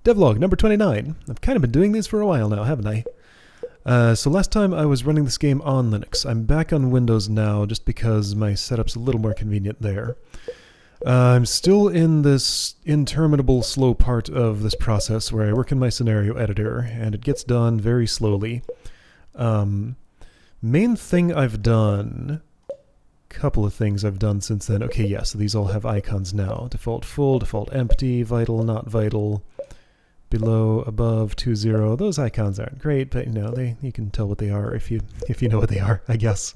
Devlog number 29. I've kind of been doing these for a while now, haven't I? So last time I was running this game on Linux. I'm back on Windows now just because my setup's a little more convenient there. I'm still in this interminable slow part of this process where I work in my scenario editor and it gets done very slowly. Main thing I've done, couple of things I've done since then. Okay, yeah, so these all have icons now. Default full, default empty, vital, not vital, below, above, 2-0. Those icons aren't great, but you can tell what they are if you know what they are, I guess.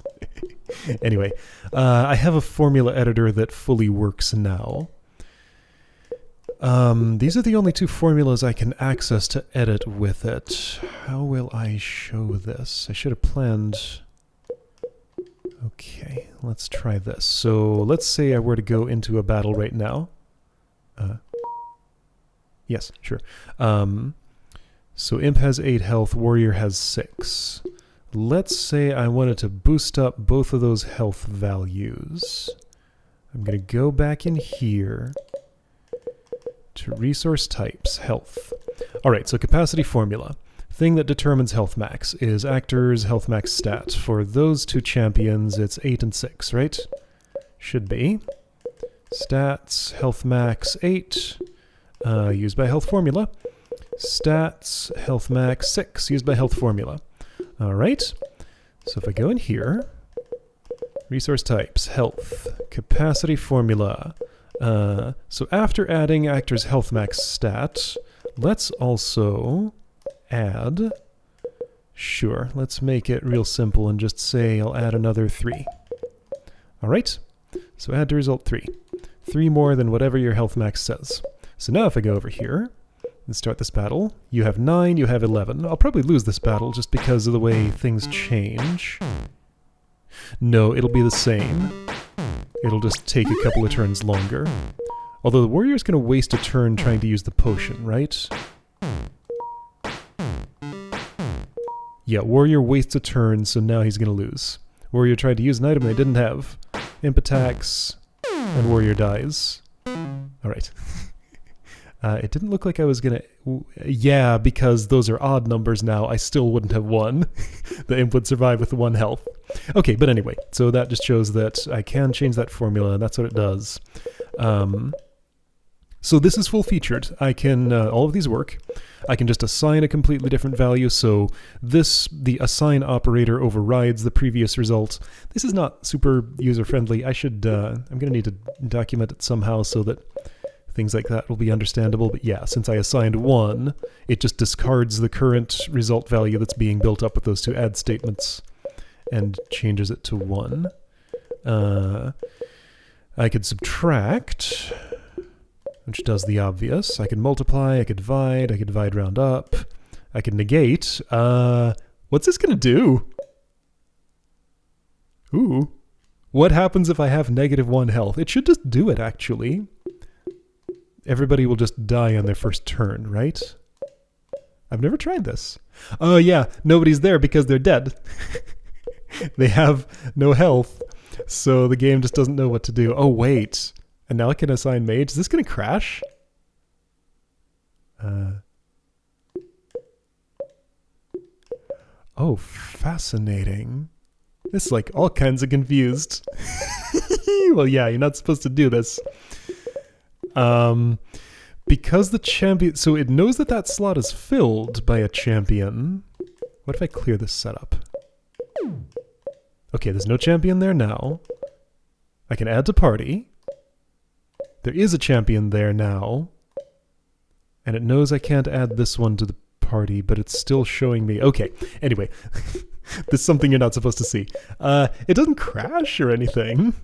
Anyway, I have a formula editor that fully works now. These are the only two formulas I can access to edit with it. How will I show this? I should have planned... Okay, let's try this. So let's say I were to go into a battle right now. Yes, sure. So Imp has 8 health, Warrior has 6. Let's say I wanted to boost up both of those health values. I'm going to go back in here to resource types, health. Alright, so capacity formula. Thing that determines health max is actor's health max stat. For those two champions, it's 8 and 6, right? Should be. Stats, health max 8. Used by health formula. Stats, health max 6, used by health formula. Alright, so if I go in here, resource types, health, capacity formula. So after adding actor's health max stat, let's also add, sure, let's make it real simple and just say I'll add another 3. Alright, so add to result 3. 3 more than whatever your health max says. So now if I go over here and start this battle, you have 9, you have 11. I'll probably lose this battle just because of the way things change. No, it'll be the same. It'll just take a couple of turns longer. Although the warrior's going to waste a turn trying to use the potion, right? Yeah, warrior wastes a turn, so now he's going to lose. Warrior tried to use an item they didn't have. Imp attacks, and warrior dies. Alright. It didn't look like I was gonna... Yeah, because those are odd numbers now, I still wouldn't have won. The imp would survive with 1 health. Okay, but anyway, so that just shows that I can change that formula, and that's what it does. So this is full-featured. I can... all of these work. I can just assign a completely different value, so the assign operator overrides the previous result. This is not super user-friendly. I should... I'm gonna need to document it somehow so that things like that will be understandable, but yeah, since I assigned 1, it just discards the current result value that's being built up with those two add statements and changes it to 1. I could subtract, which does the obvious. I could multiply, I could divide round up, I could negate. What's this gonna do? Ooh. What happens if I have -1 health? It should just do it, actually. Everybody will just die on their first turn, right? I've never tried this. Oh yeah, nobody's there because they're dead. They have no health, so the game just doesn't know what to do. Oh wait, and now I can assign mage. Is this gonna crash? Oh, fascinating. This is like all kinds of confused. Well yeah, you're not supposed to do this. Because the champion... So it knows that that slot is filled by a champion. What if I clear this setup? Okay, there's no champion there now. I can add to party. There is a champion there now. And it knows I can't add this one to the party, but it's still showing me... Okay, anyway. This is something you're not supposed to see. It doesn't crash or anything.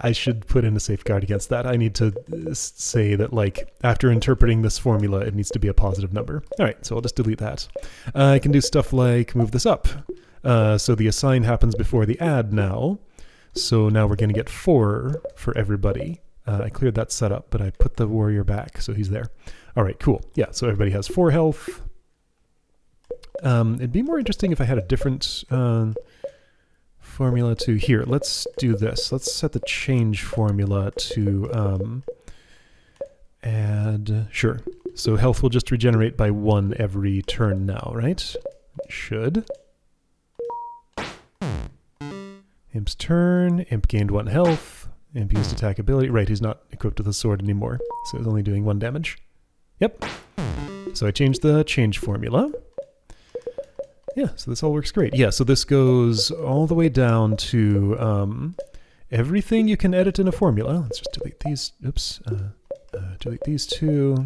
I should put in a safeguard against that. I need to say that, like, after interpreting this formula, it needs to be a positive number. Alright, so I'll just delete that. I can do stuff like move this up. So the assign happens before the add now. So now we're going to get 4 for everybody. I cleared that setup, but I put the warrior back, so he's there. Alright, cool. Yeah, so everybody has 4 health. It'd be more interesting if I had a different... formula to here. Let's do this. Let's set the change formula to add. Sure. So health will just regenerate by 1 every turn now, right? It should. Imp's turn. Imp gained 1 health. Imp used attack ability. Right, he's not equipped with a sword anymore, so he's only doing 1 damage. Yep. So I changed the change formula. Yeah, so this all works great. Yeah, so this goes all the way down to everything you can edit in a formula. Let's just delete these. Oops. Delete these 2.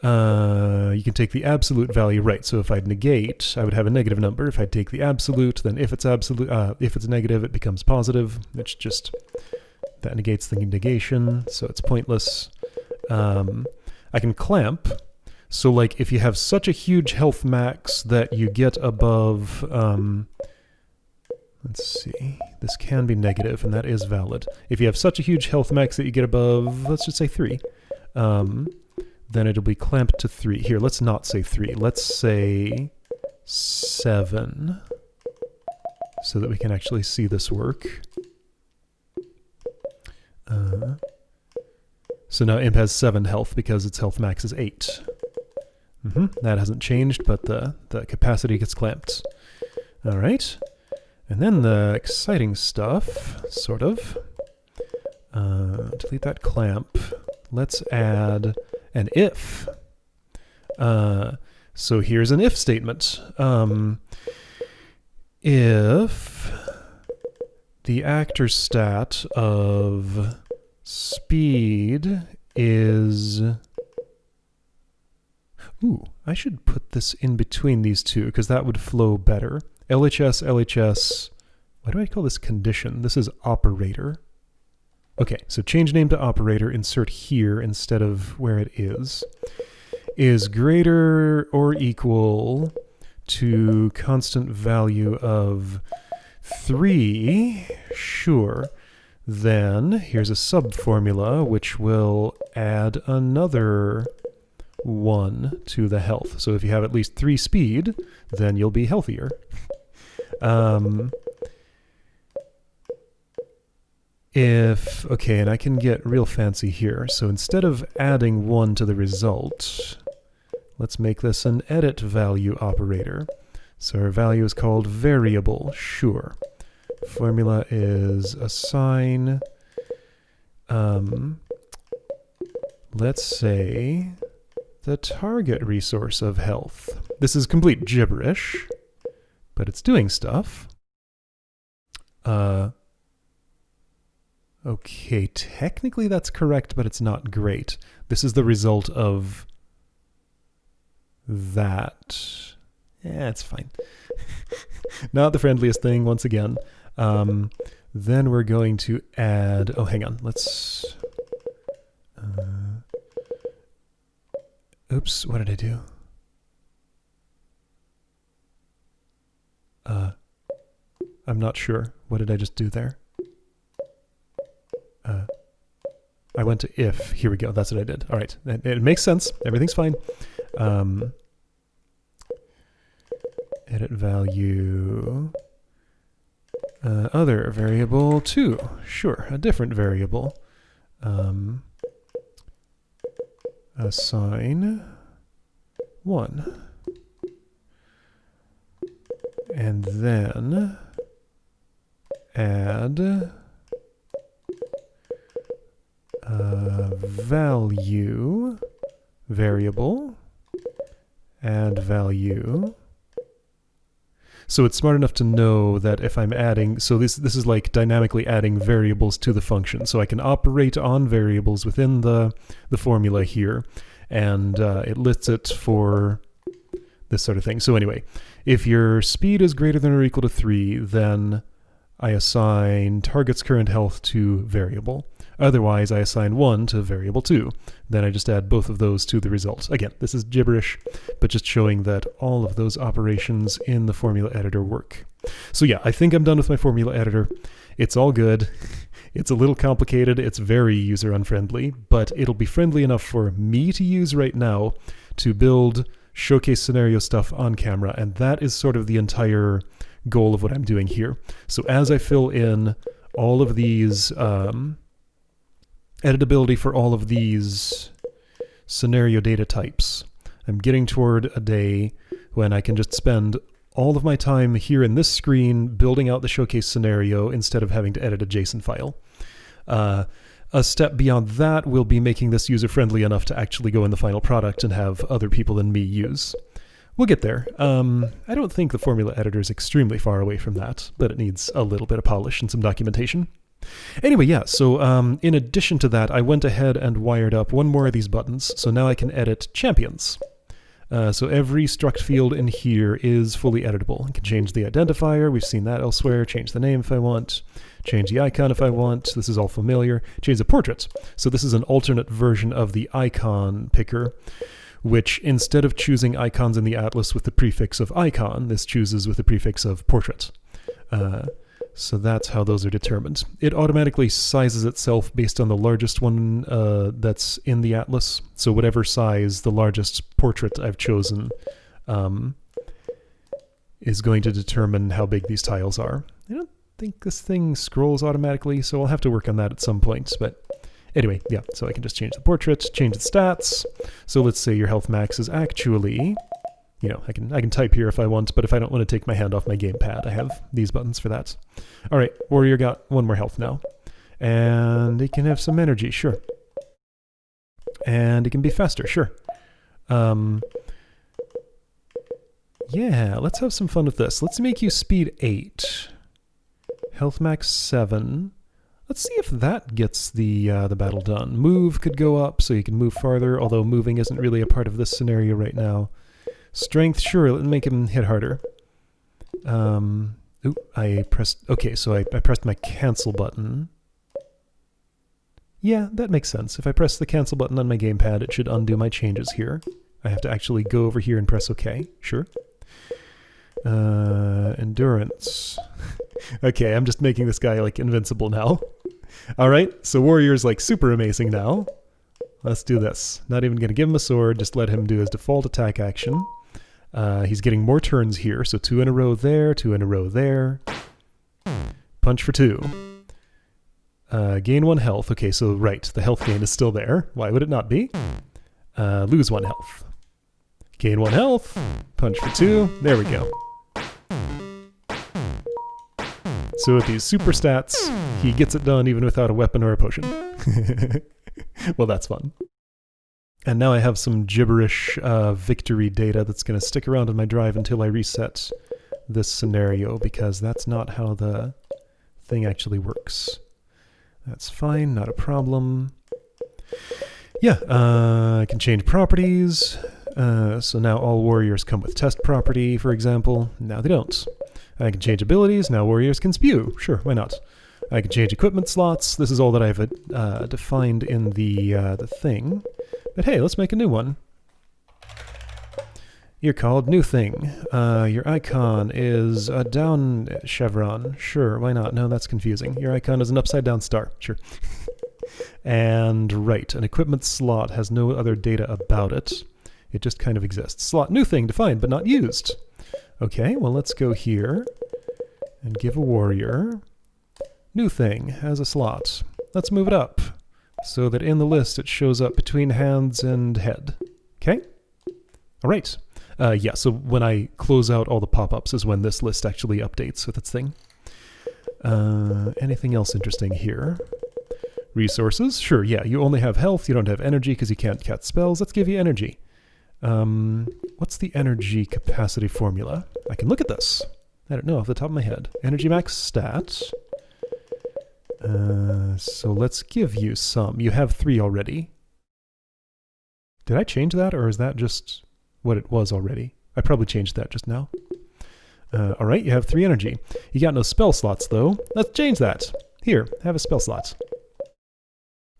You can take the absolute value, right? So if I'd negate, I would have a negative number. If I take the absolute, then if it's negative, it becomes positive, which just that negates the negation, so it's pointless. I can clamp. So like if you have such a huge health max that you get above, let's see, this can be negative, and that is valid. If you have such a huge health max that you get above, let's just say 3, then it'll be clamped to 3. Here, let's not say 3. Let's say 7, so that we can actually see this work. So now Imp has 7 health because its health max is 8. That hasn't changed, but the capacity gets clamped. All right. And then the exciting stuff, sort of. Delete that clamp. Let's add an if. So here's an if statement. If the actor stat of speed is... Ooh, I should put this in between these two, because that would flow better. LHS, LHS... Why do I call this condition? This is operator. Okay, so change name to operator, insert here instead of where it is greater or equal to constant value of 3, sure. Then here's a sub-formula which will add another 1 to the health. So if you have at least 3 speed, then you'll be healthier. Okay, and I can get real fancy here. So instead of adding 1 to the result, let's make this an edit value operator. So our value is called variable, sure. Formula is assign, let's say, the target resource of health. This is complete gibberish, but it's doing stuff. Okay, technically that's correct, but it's not great. This is the result of that. Yeah, it's fine. Not the friendliest thing, once again. Then we're going to add... Oh, hang on. Let's... Oops, what did I do? I'm not sure. What did I just do there? I went to if. Here we go. That's what I did. All right. It makes sense. Everything's fine. Edit value. Other variable 2. Sure. A different variable. Assign 1. And then add value variable, add value. So it's smart enough to know that if I'm adding, so this is like dynamically adding variables to the function. So I can operate on variables within the formula here, and it lists it for this sort of thing. So anyway, if your speed is greater than or equal to 3, then I assign target's current health to variable. Otherwise, I assign 1 to variable 2. Then I just add both of those to the result. Again, this is gibberish, but just showing that all of those operations in the formula editor work. So yeah, I think I'm done with my formula editor. It's all good. It's a little complicated. It's very user-unfriendly, but it'll be friendly enough for me to use right now to build showcase scenario stuff on camera, and that is sort of the entire goal of what I'm doing here. So as I fill in all of these... editability for all of these scenario data types. I'm getting toward a day when I can just spend all of my time here in this screen building out the showcase scenario instead of having to edit a JSON file. A step beyond that will be making this user-friendly enough to actually go in the final product and have other people than me use. We'll get there. I don't think the formula editor is extremely far away from that, but it needs a little bit of polish and some documentation. Anyway, yeah, so in addition to that, I went ahead and wired up one more of these buttons, so now I can edit champions. So every struct field in here is fully editable. I can change the identifier, we've seen that elsewhere, change the name if I want, change the icon if I want, this is all familiar, change the portrait. So this is an alternate version of the icon picker, which instead of choosing icons in the atlas with the prefix of icon, this chooses with the prefix of portrait. So that's how those are determined. It automatically sizes itself based on the largest one that's in the atlas. So whatever size the largest portrait I've chosen is going to determine how big these tiles are. I don't think this thing scrolls automatically, so I'll have to work on that at some point. But anyway, yeah, so I can just change the portrait, change the stats. So let's say your health max is actually... You know, I can type here if I want, but if I don't want to take my hand off my gamepad, I have these buttons for that. All right, warrior got one more health now. And he can have some energy, sure. And he can be faster, sure. Yeah, let's have some fun with this. Let's make you speed 8. Health max 7. Let's see if that gets the battle done. Move could go up, so you can move farther, although moving isn't really a part of this scenario right now. Strength, sure, let's make him hit harder. I pressed... Okay, so I pressed my cancel button. Yeah, that makes sense. If I press the cancel button on my gamepad, it should undo my changes here. I have to actually go over here and press OK. Sure. Endurance. Okay, I'm just making this guy, like, invincible now. Alright, so warrior's, like, super amazing now. Let's do this. Not even going to give him a sword, just let him do his default attack action. He's getting more turns here, so 2 in a row there, 2 in a row there. Punch for 2. Gain 1 health. Okay, so right, the health gain is still there. Why would it not be? Lose 1 health. Gain 1 health. Punch for 2. There we go. So with these super stats, he gets it done even without a weapon or a potion. Well, that's fun. And now I have some gibberish victory data that's going to stick around in my drive until I reset this scenario, because that's not how the thing actually works. That's fine, not a problem. Yeah, I can change properties. So now all warriors come with test property, for example. Now they don't. I can change abilities. Now warriors can spew. Sure, why not? I can change equipment slots. This is all that I've defined in the thing. But hey, let's make a new one. You're called New Thing. Your icon is a down chevron. Sure, why not? No, that's confusing. Your icon is an upside down star. Sure. And right, an equipment slot has no other data about it. It just kind of exists. Slot New Thing defined but not used. Okay, well let's go here and give a warrior New Thing has a slot. Let's move it up so that in the list it shows up between hands and head. Okay? All right. Yeah, so when I close out all the pop-ups is when this list actually updates with its thing. Anything else interesting here? Resources? Sure, yeah, you only have health, you don't have energy because you can't cast spells. Let's give you energy. What's the energy capacity formula? I can look at this. I don't know off the top of my head. Energy max stat. So let's give you some. You have 3 already. Did I change that, or is that just what it was already? I probably changed that just now. Alright, you have 3 energy. You got no spell slots, though. Let's change that. Here, have a spell slot.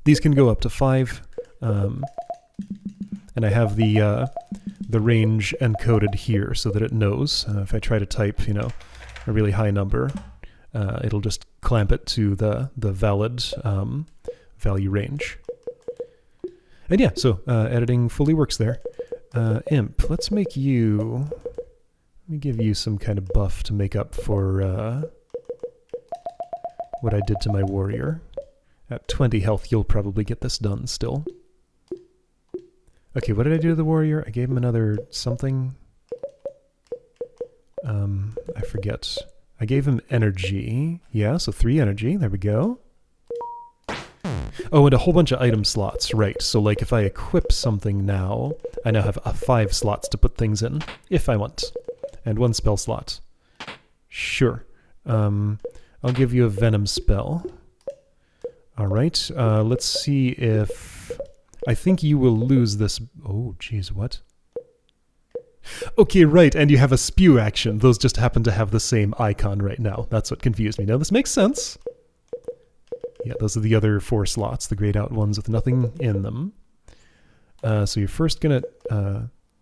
These can go up to 5. And I have the range encoded here so that it knows. If I try to type, a really high number, it'll just clamp it to the valid value range. And yeah, so editing fully works there. Imp, let's make you... Let me give you some kind of buff to make up for what I did to my warrior. At 20 health, you'll probably get this done still. Okay, what did I do to the warrior? I gave him another something. I forget. I gave him energy. Yeah, so 3 energy. There we go. Oh, and a whole bunch of item slots. Right, so like if I equip something now, I now have 5 slots to put things in, if I want. And 1 spell slot. Sure. I'll give you a venom spell. Alright, let's see if... I think you will lose this... Oh, jeez, what? Okay, right, and you have a spew action. Those just happen to have the same icon right now. That's what confused me. Now, this makes sense. Yeah, those are the other 4 slots, the grayed out ones with nothing in them. So you're first gonna...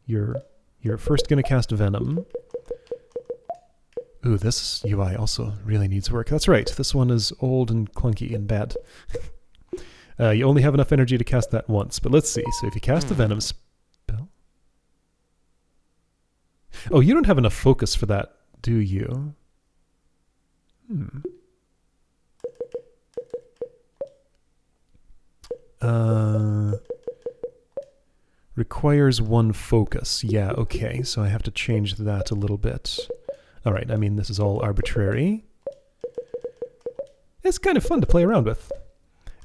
you're first gonna cast Venom. Ooh, this UI also really needs work. That's right, this one is old and clunky and bad. You only have enough energy to cast that once, but let's see. So if you cast the Venom spell... Oh, you don't have enough focus for that, do you? Requires 1 focus. Yeah, okay, so I have to change that a little bit. Alright, I mean, this is all arbitrary. It's kind of fun to play around with.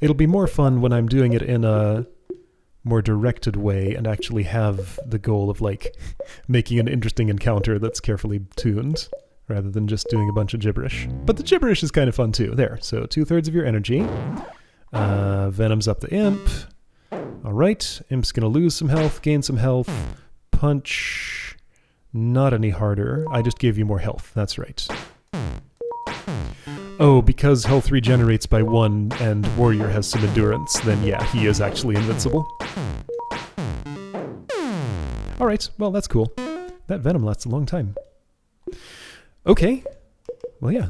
It'll be more fun when I'm doing it in a more directed way and actually have the goal of, like, making an interesting encounter that's carefully tuned, rather than just doing a bunch of gibberish. But the gibberish is kind of fun, too. There, so 2/3 of your energy. Venom's up the Imp. Alright, Imp's gonna lose some health, gain some health. Punch... Not any harder. I just gave you more health, that's right. Oh, because health regenerates by 1 and Warrior has some endurance, then yeah, he is actually invincible. Alright, well that's cool. That Venom lasts a long time. Okay. Well, yeah.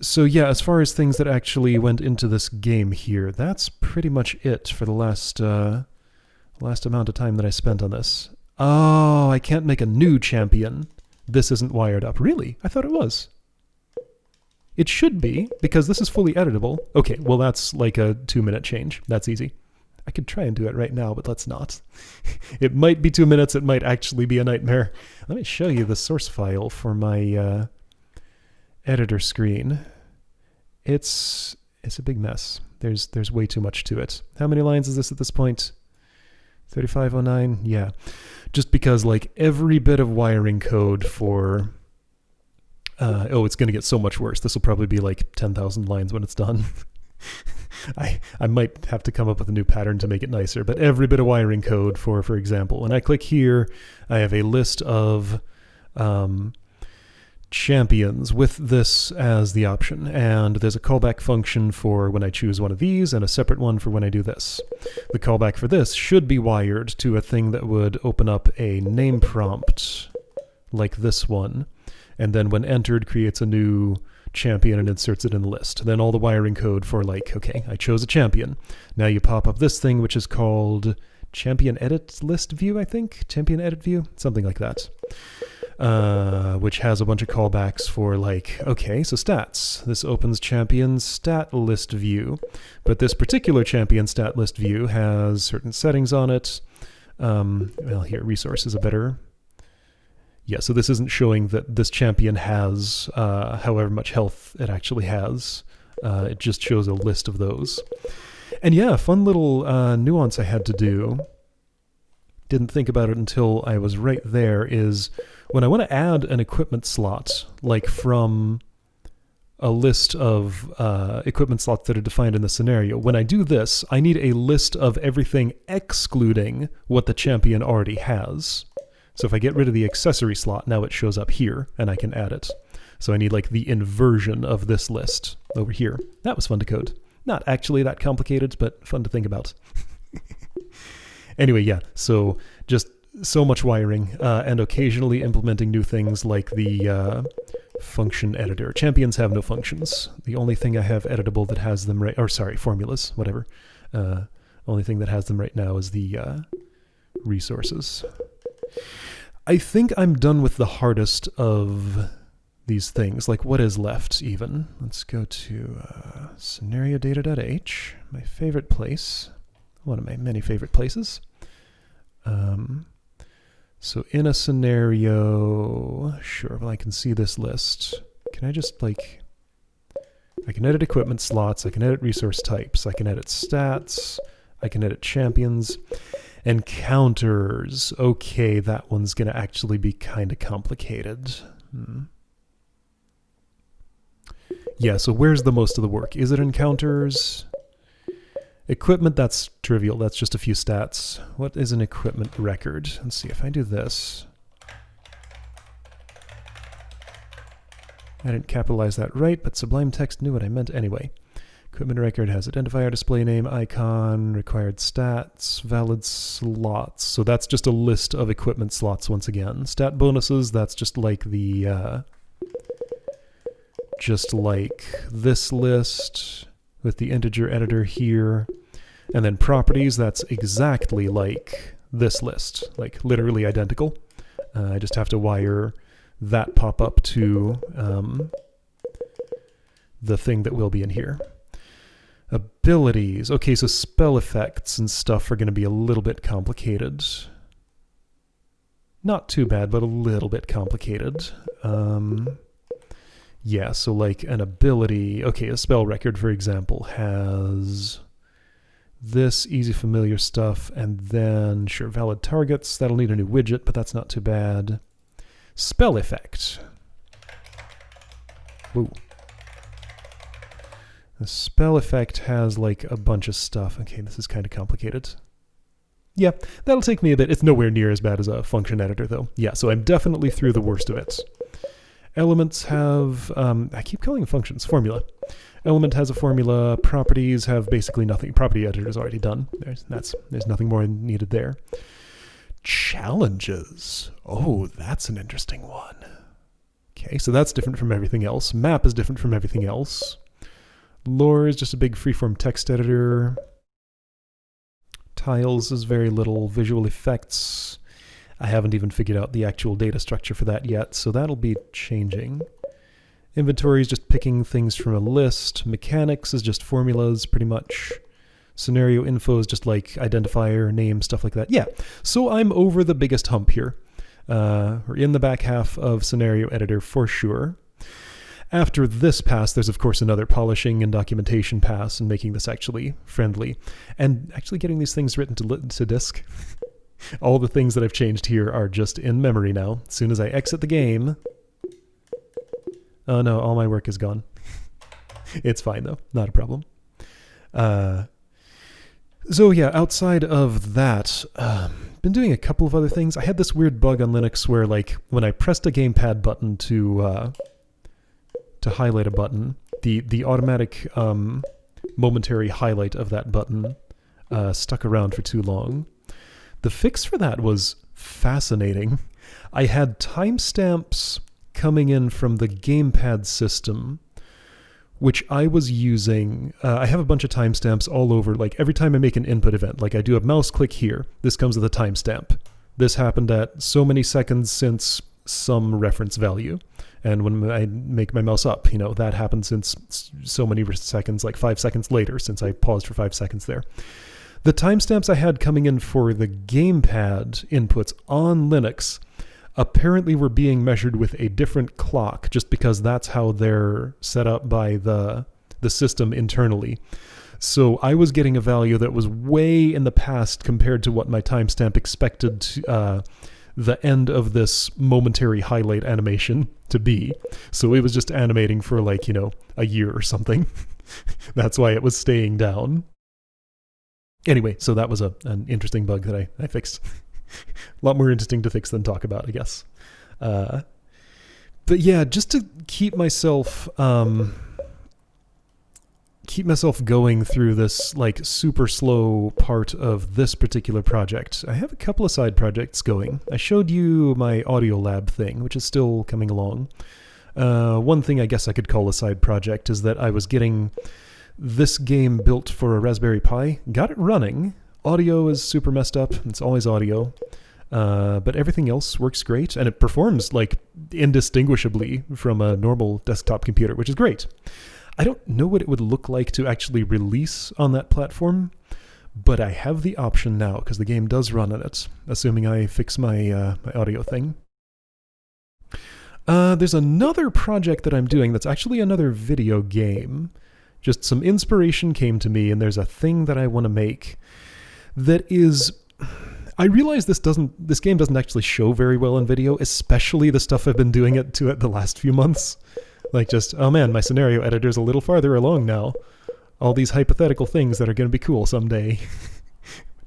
So yeah, as far as things that actually went into this game here, that's pretty much it for the last amount of time that I spent on this. Oh, I can't make a new champion. This isn't wired up. Really? I thought it was. It should be, because this is fully editable. Okay, well that's like a 2-minute change. That's easy. I could try and do it right now, but let's not. It might be 2 minutes, it might actually be a nightmare. Let me show you the source file for my editor screen. It's a big mess. There's way too much to it. How many lines is this at this point? 3509? Yeah. Just because, like, every bit of wiring code for... oh, it's going to get so much worse. This will probably be like 10,000 lines when it's done. I might have to come up with a new pattern to make it nicer, but every bit of wiring code for example, when I click here, I have a list of champions with this as the option, and there's a callback function for when I choose one of these and a separate one for when I do this. The callback for this should be wired to a thing that would open up a name prompt like this one, and then when entered creates a new champion and inserts it in the list. Then all the wiring code for, like, okay, I chose a champion. Now you pop up this thing which is called champion edit list view, I think? Champion edit view? Something like that. Which has a bunch of callbacks for, like, okay, so stats. This opens champion stat list view, but this particular champion stat list view has certain settings on it. Well, here, resources are better. Yeah, so this isn't showing that this champion has however much health it actually has. It just shows a list of those. And yeah, fun little nuance I had to do. Didn't think about it until I was right there, is when I want to add an equipment slot, like from a list of equipment slots that are defined in the scenario, when I do this, I need a list of everything excluding what the champion already has. So if I get rid of the accessory slot, now it shows up here, and I can add it. So I need, like, the inversion of this list over here. That was fun to code. Not actually that complicated, but fun to think about. Anyway, yeah, so just so much wiring, and occasionally implementing new things like the function editor. Champions have no functions. The only thing I have editable that has them right... Or, sorry, formulas, whatever. Only thing that has them right now is the resources. I think I'm done with the hardest of these things. Like, what is left, even? Let's go to scenario data.h, my favorite place. one of my many favorite places. So in a scenario, sure, well, I can see this list. Can I just like, I can edit equipment slots, I can edit resource types, I can edit stats, I can edit champions. Encounters. Okay, that one's going to actually be kind of complicated. Yeah, so where's the most of the work? Is it encounters? Equipment, that's trivial. That's just a few stats. What is an equipment record? Let's see if I do this. I didn't capitalize that right, but Sublime Text knew what I meant anyway. Equipment record has identifier, display name, icon, required stats, valid slots. So that's just a list of equipment slots once again. Stat bonuses, that's just like the, just like this list with the integer editor here. And then properties, that's exactly like this list, like literally identical. I just have to wire that pop-up to the thing that will be in here. Abilities. Okay, so spell effects and stuff are going to be a little bit complicated. Not too bad, but a little bit complicated. Yeah, so like an ability. Okay, a spell record, for example, has this easy familiar stuff, and then, sure, valid targets. That'll need a new widget, but that's not too bad. Spell effect. Whoa. The spell effect has like a bunch of stuff. Okay, this is kind of complicated. Yeah, that'll take me a bit. It's nowhere near as bad as a function editor though. Yeah, so I'm definitely through the worst of it. Elements have, I keep calling them functions, formula. Element has a formula, properties have basically nothing. Property editor is already done. There's nothing more needed there. Challenges. Oh, that's an interesting one. Okay, so that's different from everything else. Map is different from everything else. Lore is just a big freeform text editor. Tiles is very little. Visual effects, I haven't even figured out the actual data structure for that yet, so that'll be changing. Inventory is just picking things from a list. Mechanics is just formulas, pretty much. Scenario info is just like identifier, name, stuff like that. Yeah, so I'm over the biggest hump here. We're in the back half of scenario editor for sure. After this pass, there's of course another polishing and documentation pass and making this actually friendly. And actually getting these things written to disk. All the things that I've changed here are just in memory now. As soon as I exit the game... Oh no, all my work is gone. It's fine though, not a problem. So yeah, outside of that, been doing a couple of other things. I had this weird bug on Linux where like when I pressed a gamepad button to highlight a button, the automatic momentary highlight of that button stuck around for too long. The fix for that was fascinating. I had timestamps coming in from the gamepad system, which I was using. I have a bunch of timestamps all over. Like every time I make an input event, like I do a mouse click here, this comes with a timestamp. This happened at so many seconds since some reference value. And when I make my mouse up, you know, that happened since so many seconds, like 5 seconds later, since I paused for 5 seconds there. The timestamps I had coming in for the gamepad inputs on Linux apparently were being measured with a different clock, just because that's how they're set up by the system internally. So I was getting a value that was way in the past compared to what my timestamp expected the end of this momentary highlight animation to be. So it was just animating for like, you know, a year or something. That's why it was staying down. Anyway, so that was an interesting bug that I fixed. A lot more interesting to fix than talk about, I guess. But yeah, just to keep myself going through this like super slow part of this particular project, I have a couple of side projects going. I showed you my audio lab thing, which is still coming along. One thing I guess I could call a side project is that I was getting this game built for a Raspberry Pi, got it running. Audio is super messed up. It's always audio. But everything else works great, and it performs like indistinguishably from a normal desktop computer, which is great. I don't know what it would look like to actually release on that platform, but I have the option now because the game does run on it, assuming I fix my my audio thing. There's another project that I'm doing that's actually another video game. Just some inspiration came to me, and there's a thing that I want to make that is... I realize this game doesn't actually show very well in video, especially the stuff I've been doing it the last few months. Like just, oh man, my scenario editor's a little farther along now. All these hypothetical things that are going to be cool someday.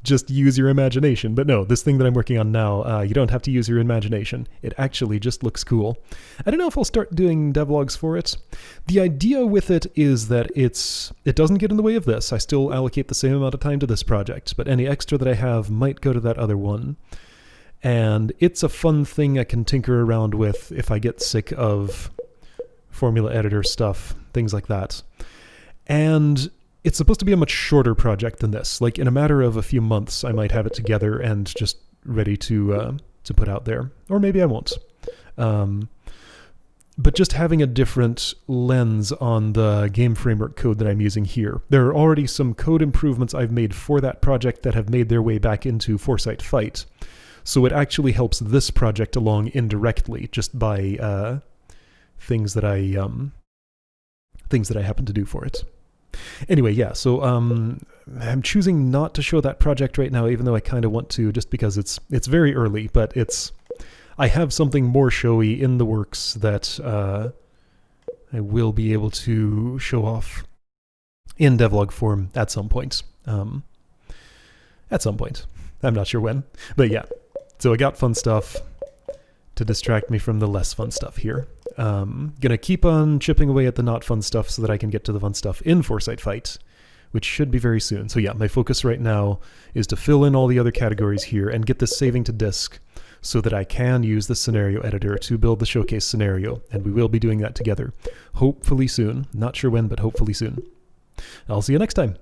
Just use your imagination. But no, this thing that I'm working on now, you don't have to use your imagination. It actually just looks cool. I don't know if I'll start doing devlogs for it. The idea with it is that it doesn't get in the way of this. I still allocate the same amount of time to this project, but any extra that I have might go to that other one. And it's a fun thing I can tinker around with if I get sick of formula editor stuff, things like that. And it's supposed to be a much shorter project than this. Like in a matter of a few months, I might have it together and just ready to put out there. Or maybe I won't. But just having a different lens on the game framework code that I'm using here. There are already some code improvements I've made for that project that have made their way back into Foresight Fight. So it actually helps this project along indirectly just by things that I happen to do for it. Anyway, yeah, so I'm choosing not to show that project right now, even though I kind of want to, just because it's very early, but I have something more showy in the works that I will be able to show off in devlog form at some point. At some point. I'm not sure when, but yeah. So I got fun stuff to distract me from the less fun stuff here. Gonna keep on chipping away at the not fun stuff so that I can get to the fun stuff in Foresight Fight, which should be very soon. So yeah, my focus right now is to fill in all the other categories here and get this saving to disk so that I can use the scenario editor to build the showcase scenario, and we will be doing that together. Hopefully soon. Not sure when, but hopefully soon. I'll see you next time.